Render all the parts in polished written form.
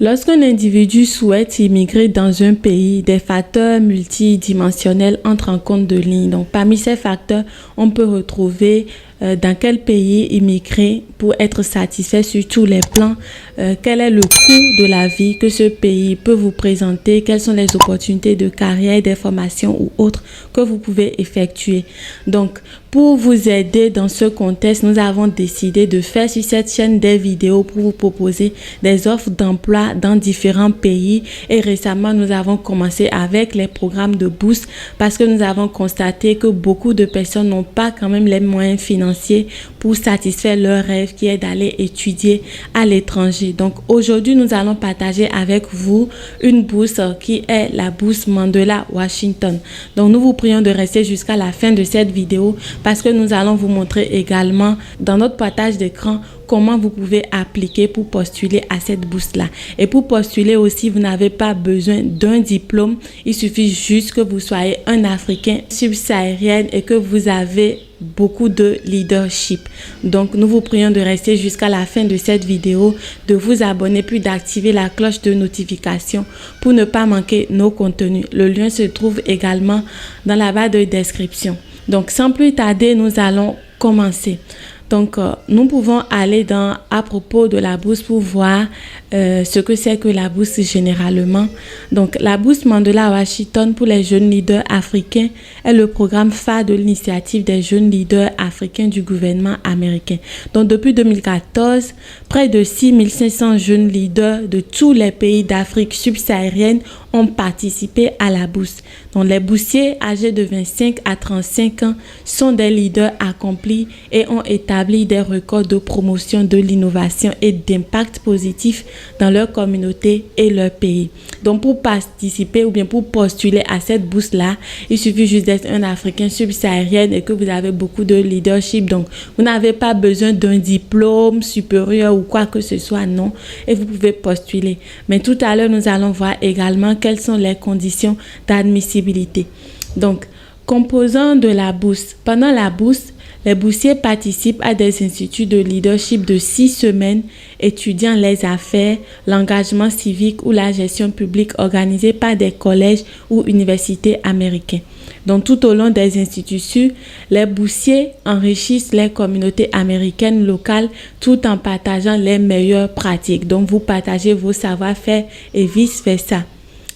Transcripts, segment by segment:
Lorsqu'un individu souhaite immigrer dans un pays, des facteurs multidimensionnels entrent en compte de ligne. Donc, parmi ces facteurs, on peut retrouver dans quel pays immigrer pour être satisfait sur tous les plans, quel est le coût de la vie que ce pays peut vous présenter, quelles sont les opportunités de carrière, des formations ou autres que vous pouvez effectuer. Donc, pour vous aider dans ce contexte, nous avons décidé de faire sur cette chaîne des vidéos pour vous proposer des offres d'emploi dans différents pays. Et récemment, nous avons commencé avec les programmes de bourse parce que nous avons constaté que beaucoup de personnes n'ont pas quand même les moyens financiers pour satisfaire leur rêve qui est d'aller étudier à l'étranger. Donc aujourd'hui, nous allons partager avec vous une bourse qui est la bourse Mandela Washington. Donc nous vous prions de rester jusqu'à la fin de cette vidéo parce que nous allons vous montrer également dans notre partage d'écran comment vous pouvez appliquer pour postuler à cette bourse-là. Et pour postuler aussi, vous n'avez pas besoin d'un diplôme. Il suffit juste que vous soyez un Africain subsaharienne et que vous avez beaucoup de leadership. Donc, nous vous prions de rester jusqu'à la fin de cette vidéo, de vous abonner puis d'activer la cloche de notification pour ne pas manquer nos contenus. Le lien se trouve également dans la barre de description. Donc, sans plus tarder, nous allons commencer. Donc, nous pouvons aller à propos de la bourse pour voir ce que c'est que la bourse généralement. Donc, la bourse Mandela Washington pour les jeunes leaders africains est le programme phare de l'initiative des jeunes leaders africains du gouvernement américain. Donc, depuis 2014, près de 6500 jeunes leaders de tous les pays d'Afrique subsaharienne ont participé à la bourse. Donc, les boursiers âgés de 25 à 35 ans sont des leaders accomplis et ont établi des records de promotion de l'innovation et d'impact positif dans leur communauté et leur pays. Donc, pour participer ou bien pour postuler à cette bourse-là, il suffit juste d'être un Africain subsaharien et que vous avez beaucoup de leadership. Donc, vous n'avez pas besoin d'un diplôme supérieur ou quoi que ce soit, non. Et vous pouvez postuler. Mais tout à l'heure, nous allons voir également quelles sont les conditions d'admissibilité. Donc, composant de la bourse. Pendant la bourse, les boursiers participent à des instituts de leadership de 6 semaines étudiant les affaires, l'engagement civique ou la gestion publique organisés par des collèges ou universités américains. Donc, tout au long des institutions, les boursiers enrichissent les communautés américaines locales tout en partageant les meilleures pratiques. Donc, vous partagez vos savoir-faire et vice-versa.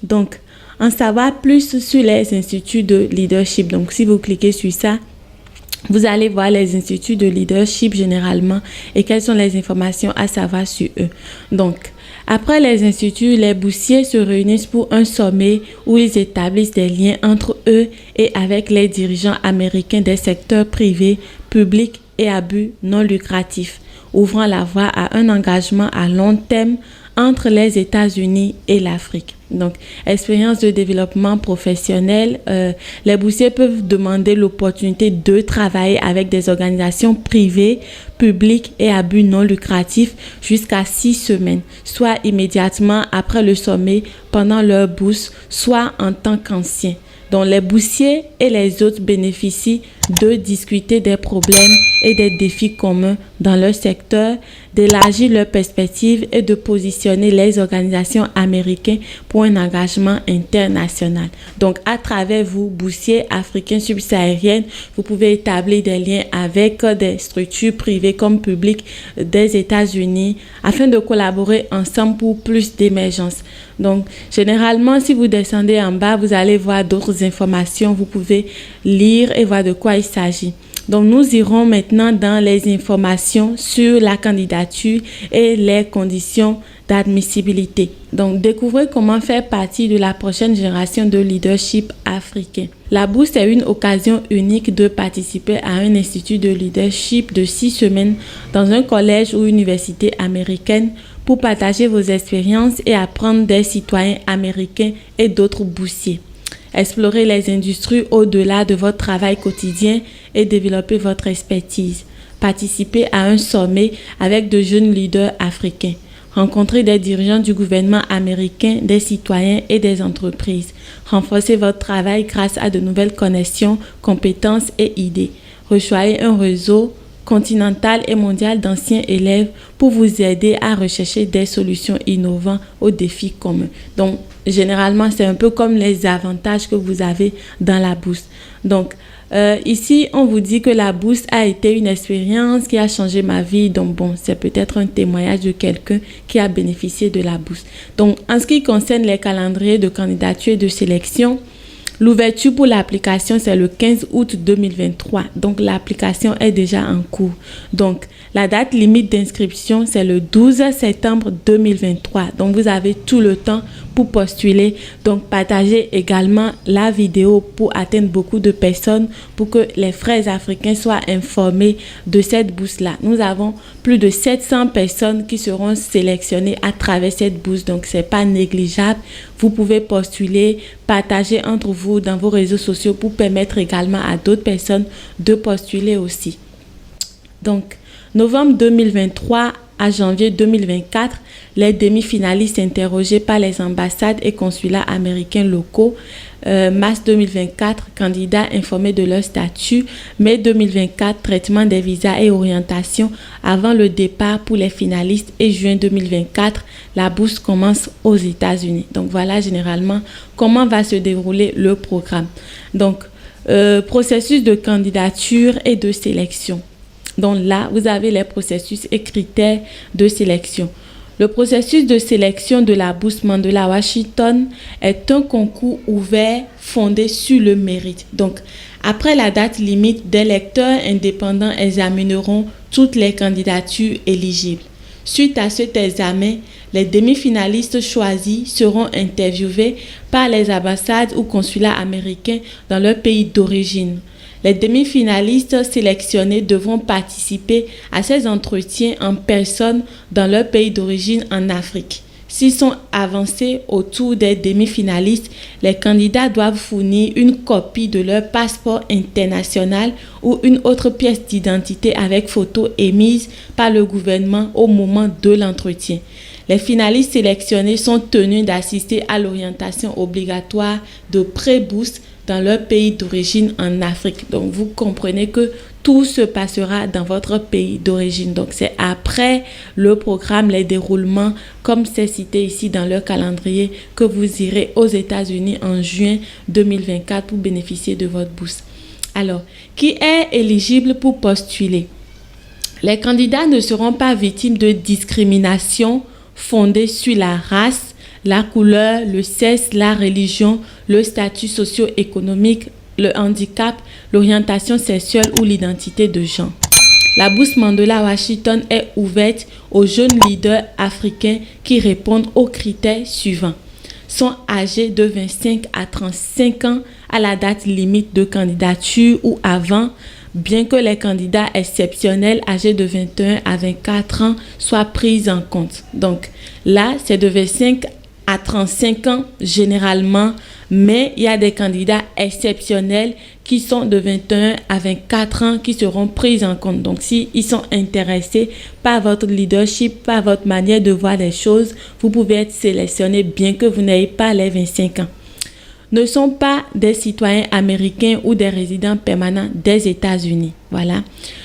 Donc, en savoir plus sur les instituts de leadership. Donc, si vous cliquez sur ça, vous allez voir les instituts de leadership généralement et quelles sont les informations à savoir sur eux. Donc, après les instituts, les boursiers se réunissent pour un sommet où ils établissent des liens entre eux et avec les dirigeants américains des secteurs privés, publics et à but non lucratif, ouvrant la voie à un engagement à long terme entre les États-Unis et l'Afrique. Donc, expérience de développement professionnel, les boursiers peuvent demander l'opportunité de travailler avec des organisations privées, publiques et à but non lucratif jusqu'à 6 semaines, soit immédiatement après le sommet, pendant leur bourse, soit en tant qu'anciens. Donc, les boursiers et les autres bénéficient de discuter des problèmes et des défis communs dans leur secteur, d'élargir leurs perspectives et de positionner les organisations américaines pour un engagement international. Donc, à travers vous, boursiers africains subsahariens, vous pouvez établir des liens avec des structures privées comme publiques des États-Unis afin de collaborer ensemble pour plus d'émergence. Donc, généralement, si vous descendez en bas, vous allez voir d'autres informations. Vous pouvez lire et voir de quoi il s'agit. Donc, nous irons maintenant dans les informations sur la candidature et les conditions d'admissibilité. Donc, découvrez comment faire partie de la prochaine génération de leadership africain. La bourse est une occasion unique de participer à un institut de leadership de 6 semaines dans un collège ou université américaine pour partager vos expériences et apprendre des citoyens américains et d'autres boursiers. Explorez les industries au-delà de votre travail quotidien et développer votre expertise. Participez à un sommet avec de jeunes leaders africains. Rencontrez des dirigeants du gouvernement américain, des citoyens et des entreprises. Renforcez votre travail grâce à de nouvelles connexions, compétences et idées. Rejoignez un réseau continentale et mondiale d'anciens élèves pour vous aider à rechercher des solutions innovantes aux défis communs. Donc, généralement, c'est un peu comme les avantages que vous avez dans la bourse. Donc, ici, on vous dit que la bourse a été une expérience qui a changé ma vie. Donc, bon, c'est peut-être un témoignage de quelqu'un qui a bénéficié de la bourse. Donc, en ce qui concerne les calendriers de candidature et de sélection, l'ouverture pour l'application, c'est le 15 août 2023. Donc, l'application est déjà en cours. Donc, la date limite d'inscription, c'est le 12 septembre 2023. Donc, vous avez tout le temps pour postuler. Donc, partagez également la vidéo pour atteindre beaucoup de personnes pour que les frères africains soient informés de cette bourse-là. Nous avons plus de 700 personnes qui seront sélectionnées à travers cette bourse. Donc, c'est pas négligeable. Vous pouvez postuler, partager entre vous dans vos réseaux sociaux pour permettre également à d'autres personnes de postuler aussi. Donc, novembre 2023 à janvier 2024, les demi-finalistes interrogés par les ambassades et consulats américains locaux. Mars 2024, candidats informés de leur statut. Mai 2024, traitement des visas et orientation avant le départ pour les finalistes. Et juin 2024, la bourse commence aux États-Unis. Donc voilà généralement comment va se dérouler le programme. Donc, processus de candidature et de sélection. Donc là, vous avez les processus et critères de sélection. Le processus de sélection de la bourse Mandela Washington est un concours ouvert fondé sur le mérite. Donc, après la date limite, des lecteurs indépendants examineront toutes les candidatures éligibles. Suite à cet examen, les demi-finalistes choisis seront interviewés par les ambassades ou consulats américains dans leur pays d'origine. Les demi-finalistes sélectionnés devront participer à ces entretiens en personne dans leur pays d'origine en Afrique. S'ils sont avancés au tour des demi-finalistes, les candidats doivent fournir une copie de leur passeport international ou une autre pièce d'identité avec photo émise par le gouvernement au moment de l'entretien. Les finalistes sélectionnés sont tenus d'assister à l'orientation obligatoire de pré-bourse dans leur pays d'origine en Afrique. Donc, vous comprenez que tout se passera dans votre pays d'origine. Donc, c'est après le programme, les déroulements, comme c'est cité ici dans leur calendrier, que vous irez aux États-Unis en juin 2024 pour bénéficier de votre bourse. Alors, qui est éligible pour postuler? Les candidats ne seront pas victimes de discrimination fondée sur la race, la couleur, le sexe, la religion, le statut socio-économique, le handicap, l'orientation sexuelle ou l'identité de genre. La bourse Mandela Washington est ouverte aux jeunes leaders africains qui répondent aux critères suivants. Sont âgés de 25 à 35 ans à la date limite de candidature ou avant, bien que les candidats exceptionnels âgés de 21 à 24 ans soient pris en compte. Donc là, c'est de 25 à 35 ans généralement, mais il y a des candidats exceptionnels qui sont de 21 à 24 ans qui seront pris en compte. Donc, s'ils sont intéressés par votre leadership, par votre manière de voir les choses, vous pouvez être sélectionné bien que vous n'ayez pas les 25 ans. Ne sont pas des citoyens américains ou des résidents permanents des États-Unis. Voilà.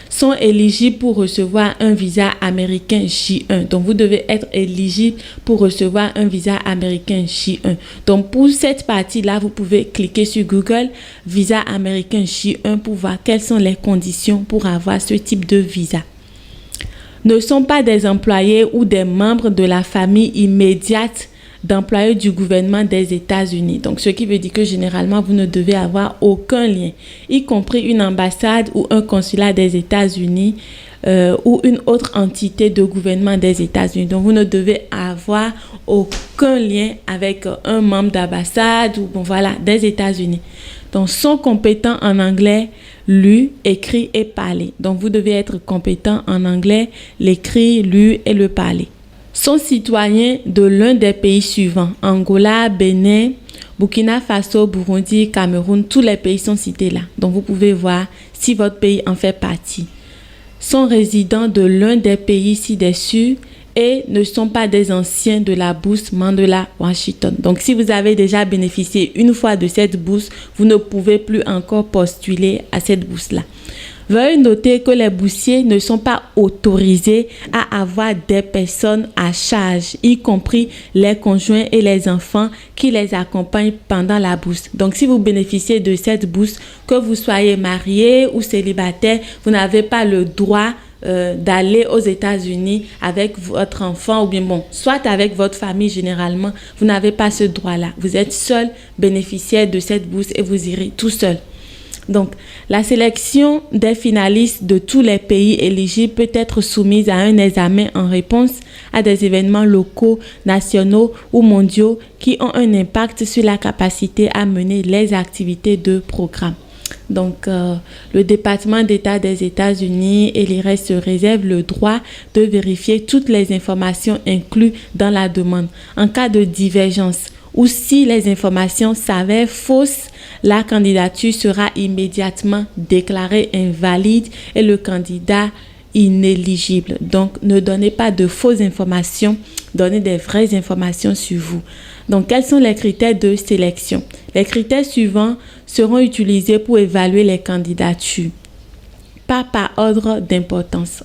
Sont éligibles pour recevoir un visa américain J1. Donc, vous devez être éligible pour recevoir un visa américain J1. Donc, pour cette partie-là, vous pouvez cliquer sur Google visa américain J1 pour voir quelles sont les conditions pour avoir ce type de visa. Ne sont pas des employés ou des membres de la famille immédiate d'employés du gouvernement des États-Unis. Donc, ce qui veut dire que généralement, vous ne devez avoir aucun lien, y compris une ambassade ou un consulat des États-Unis ou une autre entité de gouvernement des États-Unis. Donc, vous ne devez avoir aucun lien avec un membre d'ambassade ou des États-Unis. Donc, sont compétents en anglais, lu, écrit et parlé. Donc, vous devez être compétent en anglais, l'écrit, lu et le parler. Sont citoyens de l'un des pays suivants: Angola, Bénin, Burkina Faso, Burundi, Cameroun. Tous les pays sont cités là. Donc, vous pouvez voir si votre pays en fait partie. Sont résidents de l'un des pays ci-dessus et ne sont pas des anciens de la bourse Mandela Washington. Donc, si vous avez déjà bénéficié une fois de cette bourse, vous ne pouvez plus encore postuler à cette bourse-là. Veuillez noter que les boursiers ne sont pas autorisés à avoir des personnes à charge, y compris les conjoints et les enfants qui les accompagnent pendant la bourse. Donc, si vous bénéficiez de cette bourse, que vous soyez marié ou célibataire, vous n'avez pas le droit d'aller aux États-Unis avec votre enfant ou bien soit avec votre famille généralement. Vous n'avez pas ce droit-là. Vous êtes seul bénéficiaire de cette bourse et vous irez tout seul. Donc, la sélection des finalistes de tous les pays éligibles peut être soumise à un examen en réponse à des événements locaux, nationaux ou mondiaux qui ont un impact sur la capacité à mener les activités de programme. Donc, le département d'État des États-Unis et l'IRS se réservent le droit de vérifier toutes les informations incluses dans la demande. En cas de divergence ou si les informations s'avèrent fausses, la candidature sera immédiatement déclarée invalide et le candidat inéligible. Donc, ne donnez pas de fausses informations, donnez des vraies informations sur vous. Donc, quels sont les critères de sélection? Les critères suivants seront utilisés pour évaluer les candidatures. Pas par ordre d'importance.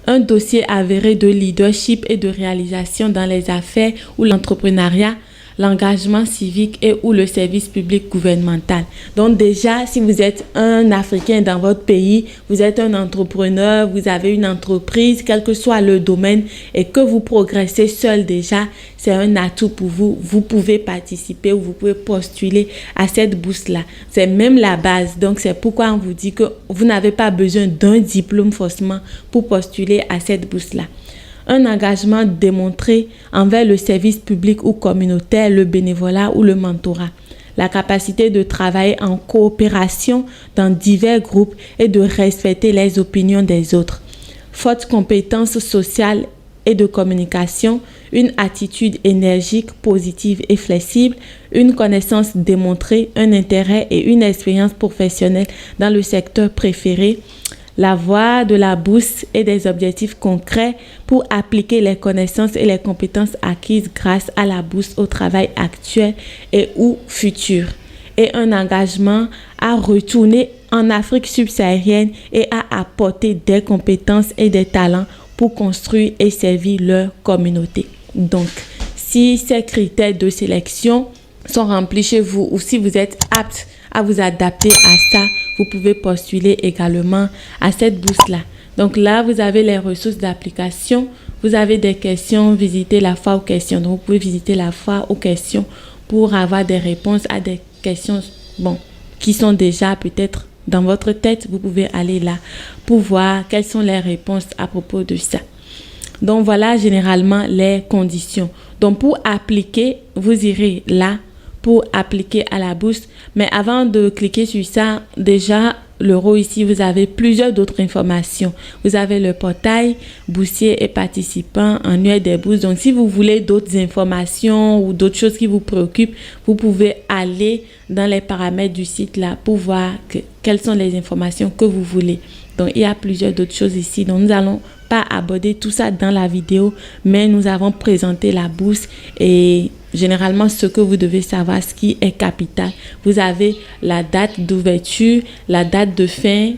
Un dossier avéré de leadership et de réalisation dans les affaires ou l'entrepreneuriat, l'engagement civique et ou le service public gouvernemental. Donc déjà, si vous êtes un Africain dans votre pays, vous êtes un entrepreneur, vous avez une entreprise, quel que soit le domaine, et que vous progressez seul déjà, c'est un atout pour vous. Vous pouvez participer ou vous pouvez postuler à cette bourse-là. C'est même la base. Donc c'est pourquoi on vous dit que vous n'avez pas besoin d'un diplôme forcément pour postuler à cette bourse-là. Un engagement démontré envers le service public ou communautaire, le bénévolat ou le mentorat. La capacité de travailler en coopération dans divers groupes et de respecter les opinions des autres. Forte compétence sociale et de communication, une attitude énergique, positive et flexible, une connaissance démontrée, un intérêt et une expérience professionnelle dans le secteur préféré. La voie de la bourse et des objectifs concrets pour appliquer les connaissances et les compétences acquises grâce à la bourse au travail actuel et ou futur. Et un engagement à retourner en Afrique subsaharienne et à apporter des compétences et des talents pour construire et servir leur communauté. Donc, si ces critères de sélection sont remplis chez vous ou si vous êtes apte à vous adapter à ça, vous pouvez postuler également à cette bourse-là. Donc là, vous avez les ressources d'application. Vous avez des questions, visitez la foire aux questions. Donc, vous pouvez visiter la foire aux questions pour avoir des réponses à des questions qui sont déjà peut-être dans votre tête. Vous pouvez aller là pour voir quelles sont les réponses à propos de ça. Donc, voilà généralement les conditions. Donc, pour appliquer, vous irez là pour appliquer à la bourse. Mais avant de cliquer sur ça, déjà, l'euro ici, vous avez plusieurs d'autres informations. Vous avez le portail boursier et participants annuel des bourses. Donc, si vous voulez d'autres informations ou d'autres choses qui vous préoccupent, vous pouvez aller dans les paramètres du site là pour voir quelles sont les informations que vous voulez. Donc, il y a plusieurs d'autres choses ici. Donc, nous allons pas aborder tout ça dans la vidéo, mais nous avons présenté la bourse et généralement ce que vous devez savoir, ce qui est capital. Vous avez la date d'ouverture, la date de fin,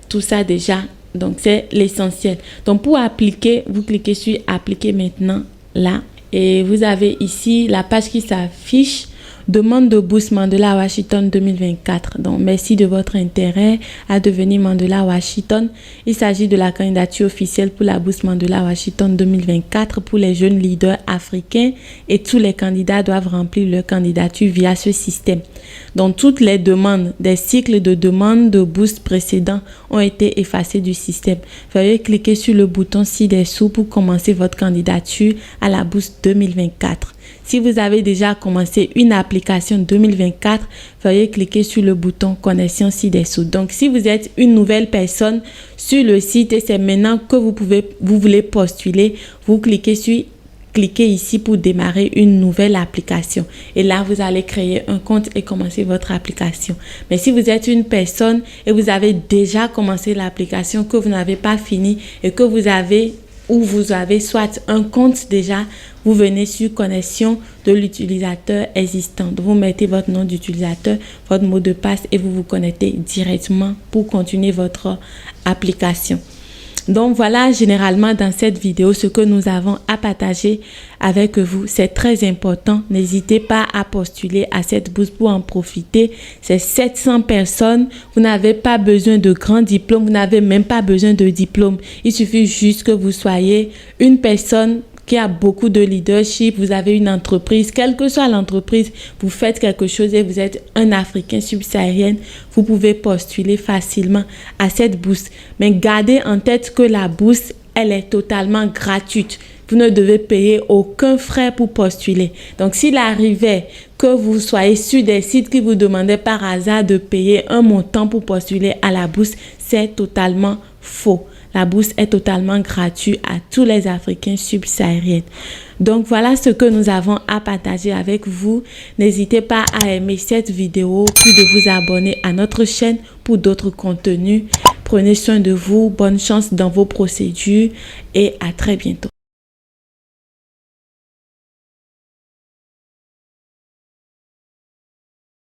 tout ça déjà. Donc, c'est l'essentiel. Donc, pour appliquer, vous cliquez sur appliquer maintenant là et vous avez ici la page qui s'affiche. Demande de bourse Mandela Washington 2024. Donc, merci de votre intérêt à devenir Mandela Washington. Il s'agit de la candidature officielle pour la bourse Mandela Washington 2024 pour les jeunes leaders africains et tous les candidats doivent remplir leur candidature via ce système. Donc, toutes les demandes des cycles de demande de bourse précédents ont été effacées du système. Veuillez cliquer sur le bouton ci-dessous pour commencer votre candidature à la bourse 2024. Si vous avez déjà commencé une application 2024, veuillez cliquer sur le bouton connexion ci-dessous. Donc, si vous êtes une nouvelle personne sur le site et c'est maintenant que vous voulez postuler, vous cliquez ici pour démarrer une nouvelle application. Et là, vous allez créer un compte et commencer votre application. Mais si vous êtes une personne et vous avez déjà commencé l'application, que vous n'avez pas fini et que vous avez où vous avez soit un compte déjà, vous venez sur connexion de l'utilisateur existant. Vous mettez votre nom d'utilisateur, votre mot de passe et vous vous connectez directement pour continuer votre application. Donc voilà, généralement dans cette vidéo, ce que nous avons à partager avec vous, c'est très important. N'hésitez pas à postuler à cette bourse pour en profiter. C'est 700 personnes. Vous n'avez pas besoin de grands diplômes. Vous n'avez même pas besoin de diplôme. Il suffit juste que vous soyez une personne qui a beaucoup de leadership, vous avez une entreprise, quelle que soit l'entreprise, vous faites quelque chose et vous êtes un Africain subsaharien, vous pouvez postuler facilement à cette bourse. Mais gardez en tête que la bourse, elle est totalement gratuite. Vous ne devez payer aucun frais pour postuler. Donc, s'il arrivait que vous soyez sur des sites qui vous demandaient par hasard de payer un montant pour postuler à la bourse, c'est totalement faux. La bourse est totalement gratuite à tous les Africains subsahariens. Donc, voilà ce que nous avons à partager avec vous. N'hésitez pas à aimer cette vidéo, puis de vous abonner à notre chaîne pour d'autres contenus. Prenez soin de vous, bonne chance dans vos procédures et à très bientôt.